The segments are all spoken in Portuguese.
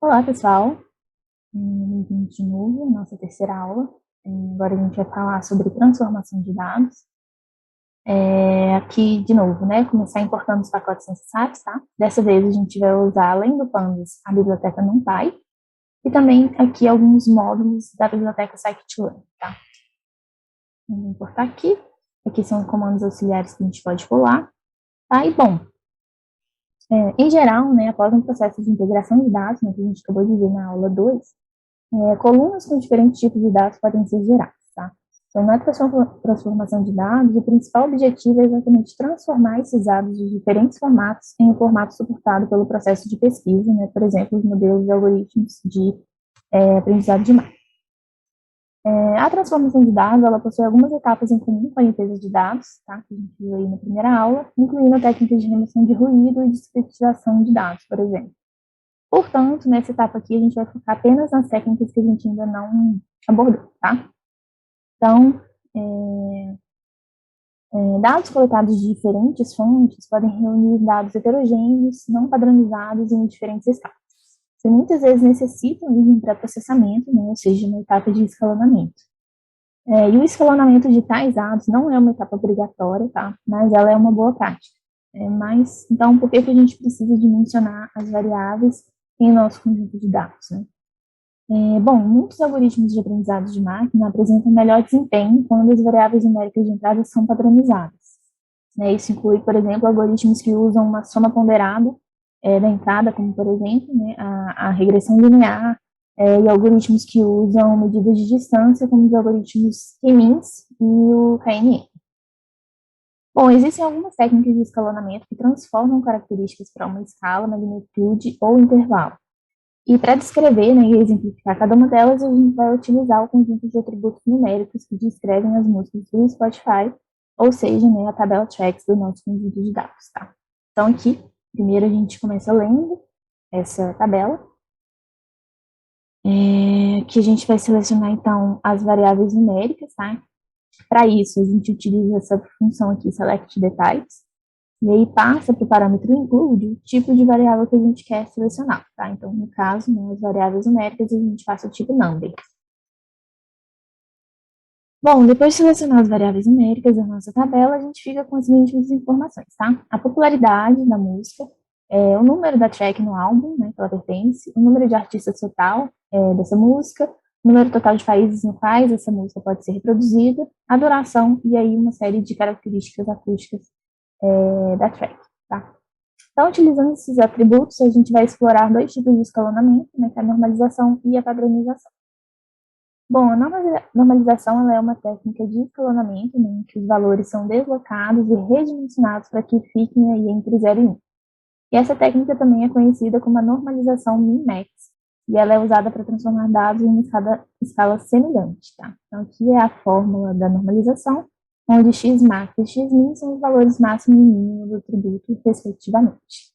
Olá, pessoal. Bem-vindos de novo à nossa terceira aula. Agora a gente vai falar sobre transformação de dados. Aqui, de novo, né, começar importando os pacotes necessários, tá? Dessa vez a gente vai usar, além do Pandas, a biblioteca NumPy e também aqui alguns módulos da biblioteca Scikit-learn, tá? Vamos importar aqui. Aqui são comandos auxiliares que a gente pode pular, tá? E, bom, em geral, né, após um processo de integração de dados, né, que a gente acabou de ver na aula 2, colunas com diferentes tipos de dados podem ser geradas, tá? Então, na transformação de dados, o principal objetivo é exatamente transformar esses dados de diferentes formatos em um formato suportado pelo processo de pesquisa, né? Por exemplo, os modelos e algoritmos de aprendizado de máquina. A transformação de dados, ela possui algumas etapas em comum com a limpeza de dados, tá? Que a gente viu aí na primeira aula, incluindo técnicas de remoção de ruído e discretização de dados, por exemplo. Portanto, nessa etapa aqui, a gente vai focar apenas nas técnicas que a gente ainda não abordou, tá? Então, dados coletados de diferentes fontes podem reunir dados heterogêneos, não padronizados em diferentes estados, que muitas vezes necessitam de um pré-processamento, né, ou seja, uma etapa de escalonamento. E o escalonamento de tais dados não é uma etapa obrigatória, tá? Mas ela é uma boa prática. Então, por que a gente precisa dimensionar as variáveis em nosso conjunto de dados, né? Bom, muitos algoritmos de aprendizado de máquina apresentam melhor desempenho quando as variáveis numéricas de entrada são padronizadas. Isso inclui, por exemplo, algoritmos que usam uma soma ponderada da entrada, como, por exemplo, né, a regressão linear, e algoritmos que usam medidas de distância, como os algoritmos K-means e o KNN. Bom, existem algumas técnicas de escalonamento que transformam características para uma escala, magnitude ou intervalo. E para descrever, né, e exemplificar cada uma delas, a gente vai utilizar o conjunto de atributos numéricos que descrevem as músicas do Spotify, ou seja, né, a tabela tracks do nosso conjunto de dados, tá? Então aqui, primeiro a gente começa lendo essa tabela, que a gente vai selecionar então as variáveis numéricas, tá? Para isso, a gente utiliza essa função aqui, select the types, e aí passa para o parâmetro include o tipo de variável que a gente quer selecionar, tá? Então, no caso, né, as variáveis numéricas, a gente passa o tipo number. Bom, depois de selecionar as variáveis numéricas da nossa tabela, a gente fica com as seguintes informações, tá? A popularidade da música, o número da track no álbum, né, que ela pertence, o número de artistas total dessa música, o número total de países no quais essa música pode ser reproduzida, a duração e aí uma série de características acústicas da track, tá? Então, utilizando esses atributos, a gente vai explorar dois tipos de escalonamento, né, que é a normalização e a padronização. Bom, a normalização ela é uma técnica de escalonamento, né, em que os valores são deslocados e redimensionados para que fiquem aí entre 0 e 1. E essa técnica também é conhecida como a normalização min-max, e ela é usada para transformar dados em uma escala semelhante, tá? Então, aqui é a fórmula da normalização, onde x-max e x-min são os valores máximo e mínimo do atributo, respectivamente.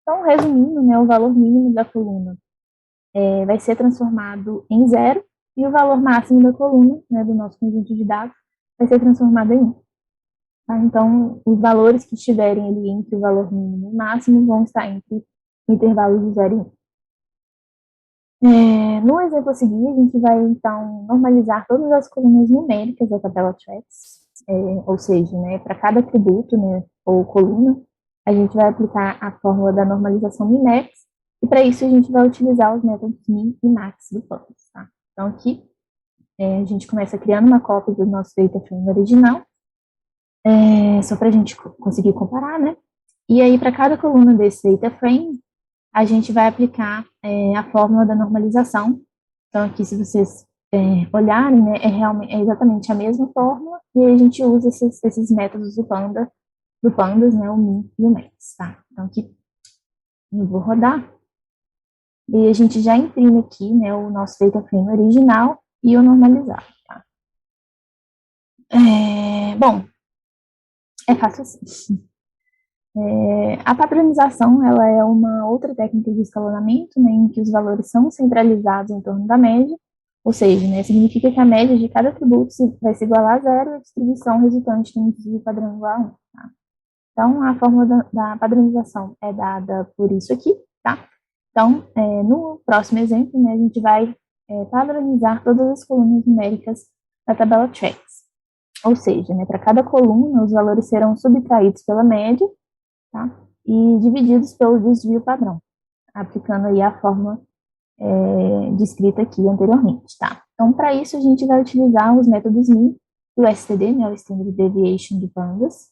Então, resumindo, né, o valor mínimo da coluna vai ser transformado em 0, e o valor máximo da coluna, né, do nosso conjunto de dados, vai ser transformado em 1. Tá? Então, os valores que estiverem ali entre o valor mínimo e máximo vão estar entre o intervalo de 0 e 1. No exemplo a seguir, a gente vai, então, normalizar todas as colunas numéricas da tabela tracks, ou seja, né, para cada atributo, né, ou coluna, a gente vai aplicar a fórmula da normalização min-max, e para isso a gente vai utilizar os métodos min e max do Pandas, tá? Então, aqui, a gente começa criando uma cópia do nosso data frame original, só para a gente conseguir comparar, né? E aí, para cada coluna desse data frame, a gente vai aplicar a fórmula da normalização. Então, aqui, se vocês olharem, né, é exatamente a mesma fórmula, e aí a gente usa esses métodos do Pandas, né, o min e o max, tá? Então, aqui eu vou rodar, e a gente já imprime aqui, né, o nosso data frame original e o normalizado, tá? Bom, é fácil assim. A padronização, ela é uma outra técnica de escalonamento, né, em que os valores são centralizados em torno da média, ou seja, né, significa que a média de cada atributo vai se igualar a 0 e a distribuição resultante tem um desvio padrão igual a 1. Tá? Então, a fórmula da padronização é dada por isso aqui, tá? Então, no próximo exemplo, né, a gente vai padronizar todas as colunas numéricas da tabela Tracks. Ou seja, né, para cada coluna, os valores serão subtraídos pela média, tá? E divididos pelo desvio padrão, aplicando aí a fórmula descrita aqui anteriormente, tá? Então, para isso, a gente vai utilizar os métodos MIN do STD, né, o Standard Deviation de Pandas,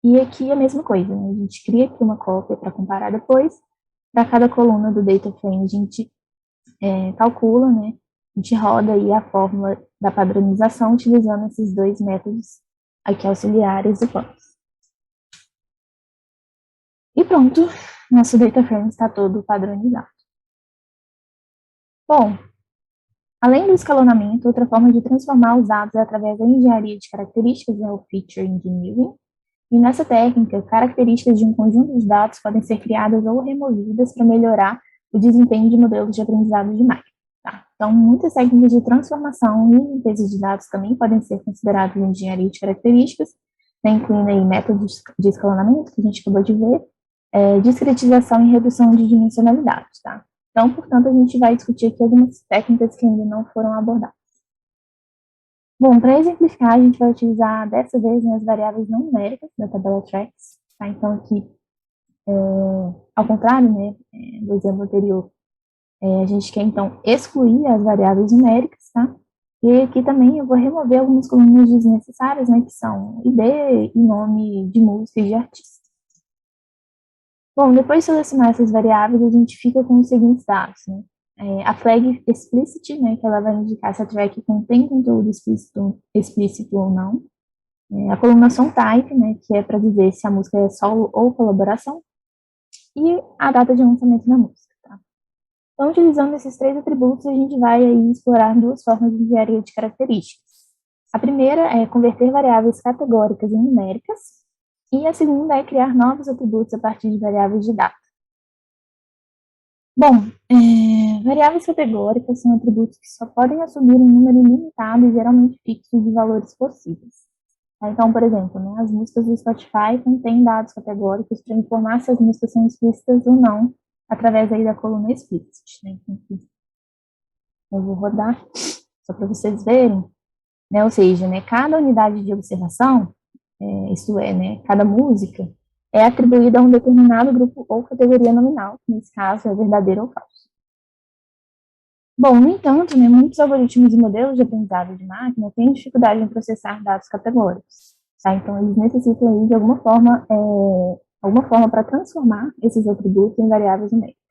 e aqui a mesma coisa, né? A gente cria aqui uma cópia para comparar depois. Para cada coluna do data frame, a gente calcula, né? A gente roda aí a fórmula da padronização utilizando esses dois métodos aqui auxiliares do Pandas. E pronto, nosso data frame está todo padronizado. Bom, além do escalonamento, outra forma de transformar os dados é através da engenharia de características, né, o Feature Engineering. E nessa técnica, características de um conjunto de dados podem ser criadas ou removidas para melhorar o desempenho de modelos de aprendizado de máquina. Tá? Então, muitas técnicas de transformação e limpeza de dados também podem ser consideradas em engenharia de características, né, incluindo aí métodos de escalonamento, que a gente acabou de ver, discretização e redução de dimensionalidade. Tá? Então, portanto, a gente vai discutir aqui algumas técnicas que ainda não foram abordadas. Bom, para exemplificar, a gente vai utilizar dessa vez, né, as variáveis não numéricas da tabela Tracks. Tá? Então, aqui, ao contrário, né, do exemplo anterior, a gente quer, então, excluir as variáveis numéricas, tá? E aqui também eu vou remover algumas colunas desnecessárias, né, que são ID e nome de música e de artista. Bom, depois de selecionar essas variáveis, a gente fica com os seguintes dados, né? A flag explicit, né, que ela vai indicar se a track contém conteúdo explícito ou não. A coluna song type, né, que é para dizer se a música é solo ou colaboração. E a data de lançamento da música, tá? Então, utilizando esses três atributos, a gente vai aí explorar duas formas de engenharia de características. A primeira é converter variáveis categóricas em numéricas, e a segunda é criar novos atributos a partir de variáveis de data. Bom, variáveis categóricas são atributos que só podem assumir um número limitado e geralmente fixo de valores possíveis. Então, por exemplo, né, as músicas do Spotify contêm dados categóricos para informar se as músicas são explícitas ou não, através aí da coluna explicit. Né? Então, eu vou rodar só para vocês verem, né? Ou seja, né, cada unidade de observação, isto é, né, cada música, é atribuída a um determinado grupo ou categoria nominal, que nesse caso é verdadeiro ou falso. Bom, no entanto, né, muitos algoritmos e modelos de aprendizado de máquina têm dificuldade em processar dados categóricos. Tá? Então, eles necessitam aí, de alguma forma para transformar esses atributos em variáveis numéricas.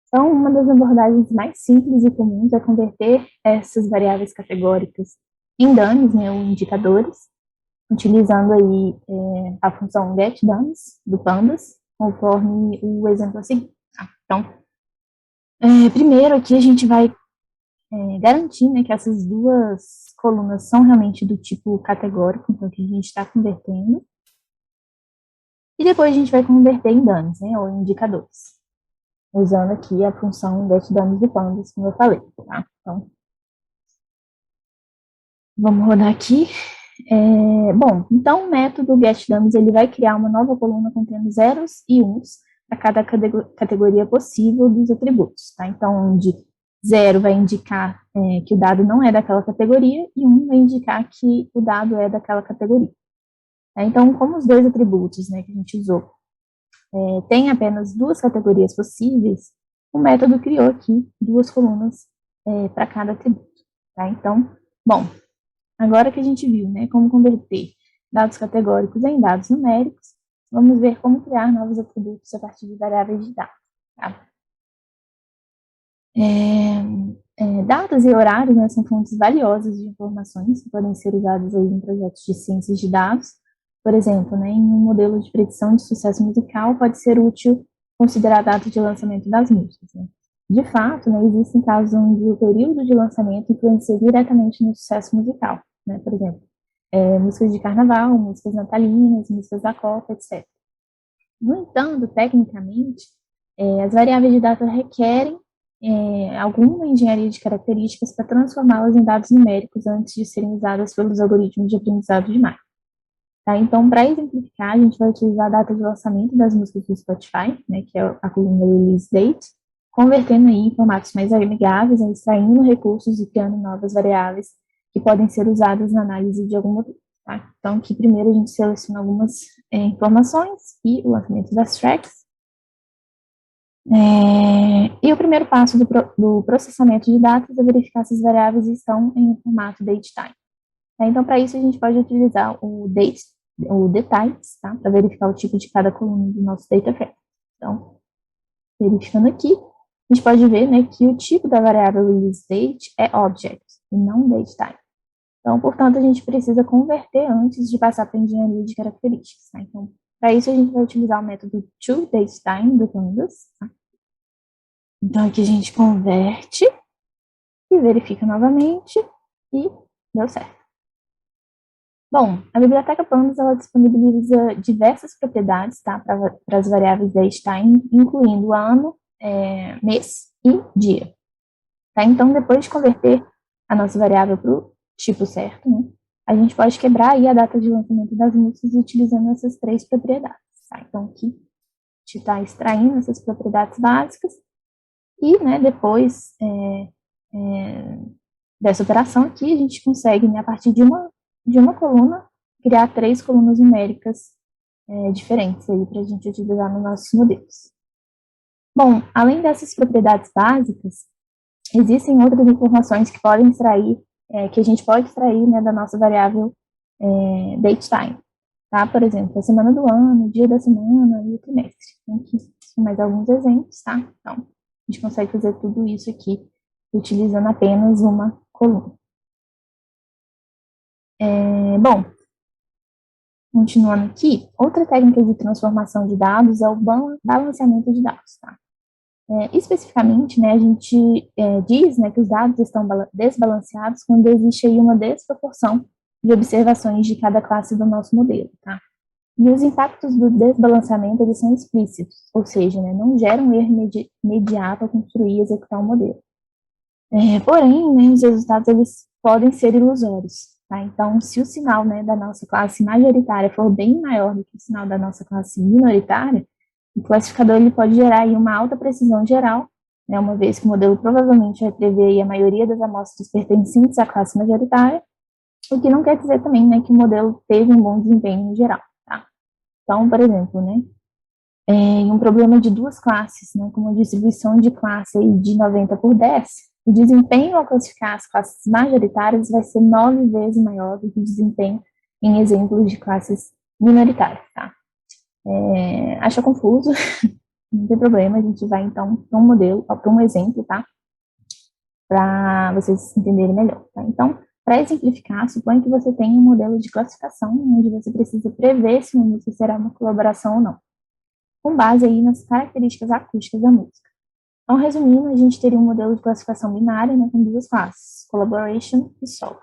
Então, uma das abordagens mais simples e comuns é converter essas variáveis categóricas em dummies, né, ou indicadores, utilizando aí a função getDummies do Pandas, conforme o exemplo a seguir. Tá? Então, primeiro aqui a gente vai garantir, né, que essas duas colunas são realmente do tipo categórico, então que a gente está convertendo. E depois a gente vai converter em dummies, né, ou indicadores, usando aqui a função getDummies do Pandas, como eu falei. Tá? Então, vamos rodar aqui. Bom, então o método getDummies ele vai criar uma nova coluna contendo zeros e uns para cada categoria possível dos atributos, tá? Então, onde 0 vai indicar que o dado não é daquela categoria e 1 vai indicar que o dado é daquela categoria. Tá? Então, como os dois atributos, né, que a gente usou tem apenas duas categorias possíveis, o método criou aqui duas colunas para cada atributo. Tá? Então, bom, agora que a gente viu, né, como converter dados categóricos em dados numéricos, vamos ver como criar novos atributos a partir de variáveis de dados. Tá? Datas e horários, né, são fontes valiosas de informações que podem ser usadas aí em projetos de ciências de dados. Por exemplo, né, em um modelo de predição de sucesso musical, pode ser útil considerar a data de lançamento das músicas. Né? De fato, né, existem casos onde o período de lançamento influencia diretamente no sucesso musical. Né? Por exemplo, músicas de carnaval, músicas natalinas, músicas da Copa, etc. No entanto, tecnicamente, as variáveis de data requerem alguma engenharia de características para transformá-las em dados numéricos antes de serem usadas pelos algoritmos de aprendizado de máquina. Tá? Então, para exemplificar, a gente vai utilizar a data de lançamento das músicas do Spotify, né, que é a coluna Release Date, convertendo aí em formatos mais amigáveis, né, extraindo recursos e criando novas variáveis que podem ser usadas na análise de algum modelo. Tá? Então, aqui primeiro a gente seleciona algumas informações e o lançamento das tracks. E o primeiro passo do processamento de dados é verificar se as variáveis estão em formato datetime. Então, para isso, a gente pode utilizar o dtypes, tá? Para verificar o tipo de cada coluna do nosso data frame. Então, verificando aqui, a gente pode ver, né, que o tipo da variável release date é object e não datetime. Então, portanto, a gente precisa converter antes de passar para a engenharia de características. Tá? Então, para isso, a gente vai utilizar o método toDatetime do Pandas. Tá? Então, aqui a gente converte e verifica novamente e deu certo. Bom, a biblioteca Pandas ela disponibiliza diversas propriedades, tá, para as variáveis datetime, incluindo ano, mês e dia. Tá? Então, depois de converter a nossa variável para o tipo certo, né, a gente pode quebrar aí a data de lançamento das músicas utilizando essas três propriedades. Tá? Então, aqui a gente está extraindo essas propriedades básicas e, né, depois dessa operação aqui, a gente consegue, né, a partir de uma coluna, criar três colunas numéricas diferentes aí para a gente utilizar nos nossos modelos. Bom, além dessas propriedades básicas, existem outras informações que podem extrair, que a gente pode extrair, né, da nossa variável datetime, tá? Por exemplo, a semana do ano, o dia da semana e o trimestre. Então, aqui são mais alguns exemplos, tá? Então, a gente consegue fazer tudo isso aqui utilizando apenas uma coluna. Bom, continuando aqui, outra técnica de transformação de dados é o balanceamento de dados, tá? Especificamente, né, a gente diz, né, que os dados estão desbalanceados quando existe aí uma desproporção de observações de cada classe do nosso modelo, tá? E os impactos do desbalanceamento, eles são explícitos, ou seja, né, não geram erro imediato ao construir e executar o modelo. Porém, né, os resultados, eles podem ser ilusórios, tá? Então, se o sinal, né, da nossa classe majoritária for bem maior do que o sinal da nossa classe minoritária, o classificador ele pode gerar aí uma alta precisão geral, né, uma vez que o modelo provavelmente vai prever aí a maioria das amostras pertencentes à classe majoritária, o que não quer dizer também, né, que o modelo teve um bom desempenho em geral, tá? Então, por exemplo, né, em um problema de duas classes, né, com uma distribuição de classe aí de 90 por 10, o desempenho ao classificar as classes majoritárias vai ser 9 vezes maior do que o desempenho em exemplos de classes minoritárias, tá? Acha confuso? Não tem problema, a gente vai então para um modelo, para um exemplo, tá? Para vocês entenderem melhor, tá? Então, para exemplificar, suponha que você tem um modelo de classificação onde você precisa prever se uma música será uma colaboração ou não, com base aí nas características acústicas da música. Então, resumindo, a gente teria um modelo de classificação binária, né, com duas classes, collaboration e solo.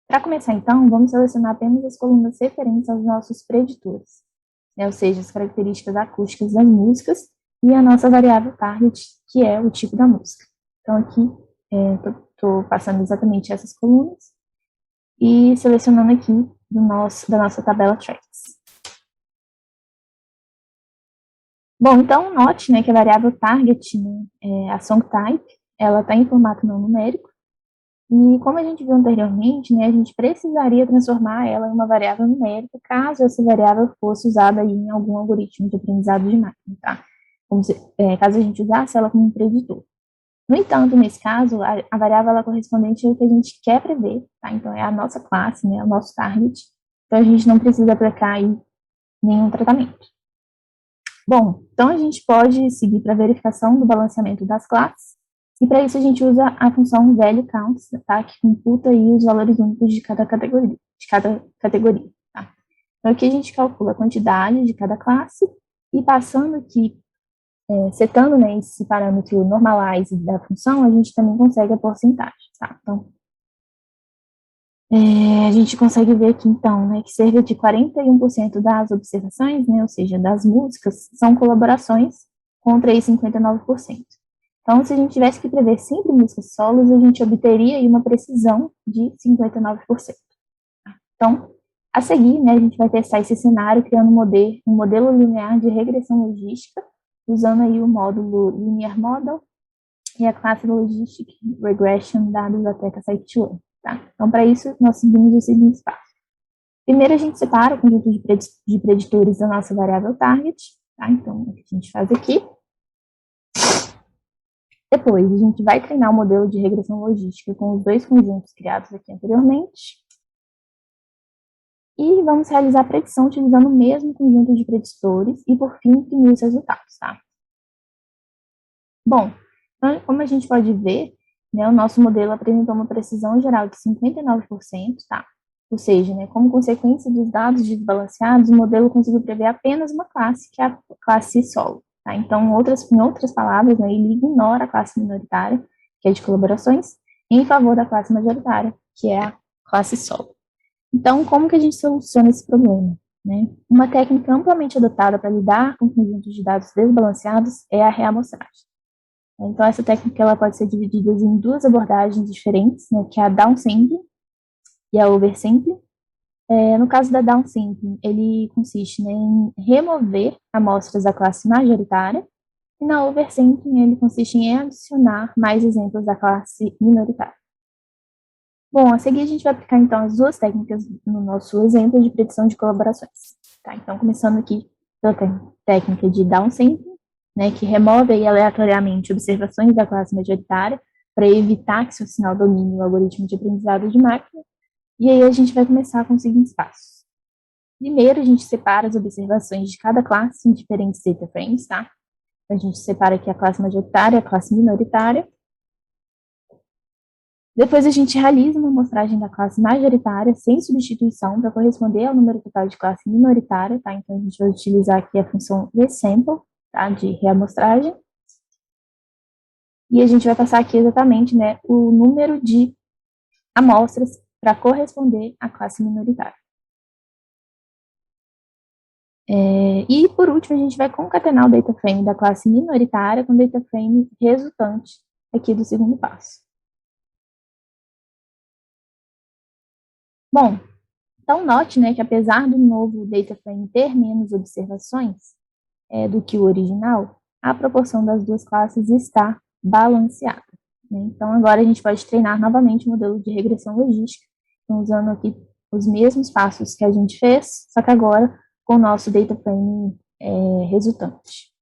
Para começar, então, vamos selecionar apenas as colunas referentes aos nossos preditores, né, ou seja, as características acústicas das músicas e a nossa variável target, que é o tipo da música. Então, aqui, estou passando exatamente essas colunas e selecionando aqui da nossa tabela tracks. Bom, então, note, né, que a variável target, né, a song type, ela está em formato não numérico, e como a gente viu anteriormente, né, a gente precisaria transformar ela em uma variável numérica, caso essa variável fosse usada aí em algum algoritmo de aprendizado de máquina, tá? Caso a gente usasse ela como um preditor. No entanto, nesse caso, a variável ela é correspondente ao que a gente quer prever, tá? Então, é a nossa classe, né, o nosso target, então a gente não precisa aplicar aí nenhum tratamento. Bom, então a gente pode seguir para a verificação do balanceamento das classes, e para isso a gente usa a função value counts, tá, que computa aí os valores únicos de cada categoria, tá? Então aqui a gente calcula a quantidade de cada classe, e passando aqui, setando, né, esse parâmetro normalize da função, a gente também consegue a porcentagem, tá? Então, a gente consegue ver aqui, então, né, que cerca de 41% das observações, né, ou seja, das músicas, são colaborações, contra aí 59%. Então, se a gente tivesse que prever sempre músicas solos, a gente obteria aí uma precisão de 59%. Então, a seguir, né, a gente vai testar esse cenário criando um modelo linear de regressão logística usando aí o módulo Linear Model e a classe Logistic Regression da biblioteca Scikit-learn, tá? Então, para isso, nós seguimos os seguintes passos. Primeiro, a gente separa o conjunto de preditores da nossa variável target, tá? Então, o que a gente faz aqui. Depois, a gente vai treinar o modelo de regressão logística com os dois conjuntos criados aqui anteriormente. E vamos realizar a predição utilizando o mesmo conjunto de preditores e, por fim, imprimir os resultados, tá? Bom, então, como a gente pode ver, né, o nosso modelo apresentou uma precisão geral de 59%, tá? Ou seja, né, como consequência dos dados desbalanceados, o modelo conseguiu prever apenas uma classe, que é a classe solo. Tá? Então, em outras palavras, né, ele ignora a classe minoritária, que é de colaborações, em favor da classe majoritária, que é a classe solo. Então, como que a gente soluciona esse problema? Né? Uma técnica amplamente adotada para lidar com conjuntos de dados desbalanceados é a reamostragem. Então, essa técnica ela pode ser dividida em duas abordagens diferentes, né, que é a downsampling e a oversampling. No caso da downsampling, ele consiste, né, em remover amostras da classe majoritária, e na oversampling, ele consiste em adicionar mais exemplos da classe minoritária. Bom, a seguir a gente vai aplicar, então, as duas técnicas no nosso exemplo de predição de colaborações. Tá? Então, começando aqui pela técnica de downsampling, né, que remove aí, aleatoriamente observações da classe majoritária para evitar que seu sinal domine o algoritmo de aprendizado de máquina. E aí a gente vai começar com os seguintes passos. Primeiro, a gente separa as observações de cada classe em diferentes data frames, tá? Então, a gente separa aqui a classe majoritária, a classe minoritária. Depois a gente realiza uma amostragem da classe majoritária sem substituição para corresponder ao número total de classe minoritária, tá? Então a gente vai utilizar aqui a função resample, tá? De reamostragem. E a gente vai passar aqui exatamente, né, o número de amostras para corresponder à classe minoritária. E por último, a gente vai concatenar o data frame da classe minoritária com o data frame resultante aqui do segundo passo. Bom, então note, né, que apesar do novo data frame ter menos observações do que o original, a proporção das duas classes está balanceada. Né? Então agora a gente pode treinar novamente o modelo de regressão logística, então, usando aqui os mesmos passos que a gente fez, só que agora com o nosso data frame resultante.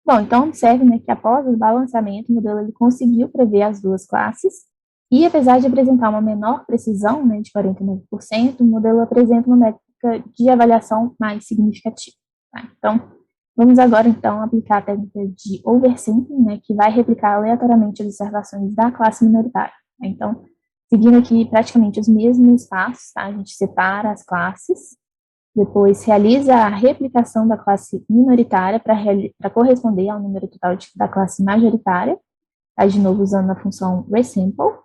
Bom, então observe, né, que após o balanceamento, o modelo ele conseguiu prever as duas classes, e apesar de apresentar uma menor precisão, né, de 49%, o modelo apresenta uma métrica de avaliação mais significativa. Tá? Então, vamos agora, então, aplicar a técnica de oversampling, né, que vai replicar aleatoriamente observações da classe minoritária. Tá? Então, seguindo aqui praticamente os mesmos passos, tá? A gente separa as classes, depois realiza a replicação da classe minoritária para corresponder ao número total da classe majoritária, tá? De novo usando a função resample.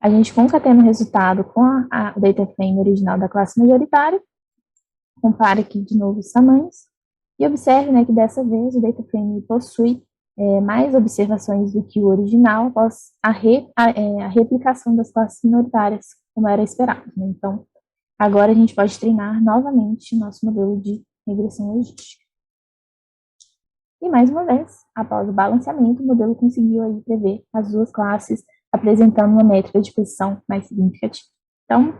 A gente concatena o resultado com o data frame original da classe majoritária, compara aqui de novo os tamanhos, e observe, né, que dessa vez o data frame possui mais observações do que o original após a replicação das classes minoritárias, como era esperado. Né? Então, agora a gente pode treinar novamente o nosso modelo de regressão logística. E mais uma vez, após o balanceamento, o modelo conseguiu aí prever as duas classes, apresentando uma métrica de precisão mais significativa. Então,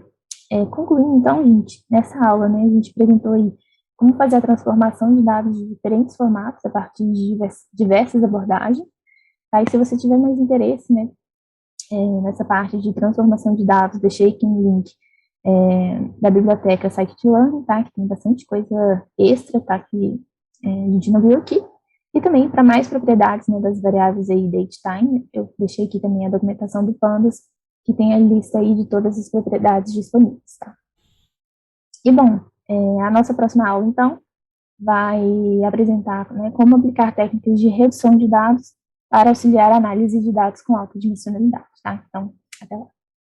concluindo então, gente, nessa aula, né, a gente apresentou aí como fazer a transformação de dados de diferentes formatos a partir de diversas abordagens. Tá? E se você tiver mais interesse, né, nessa parte de transformação de dados, deixei aqui um link da biblioteca Scikit-learn, tá? Que tem bastante coisa extra, tá? Que a gente não viu aqui. E também, para mais propriedades, né, das variáveis aí datetime, eu deixei aqui também a documentação do Pandas, que tem a lista aí de todas as propriedades disponíveis, tá? E, bom, a nossa próxima aula, então, vai apresentar, né, como aplicar técnicas de redução de dados para auxiliar a análise de dados com alta dimensionalidade, tá? Então, até lá.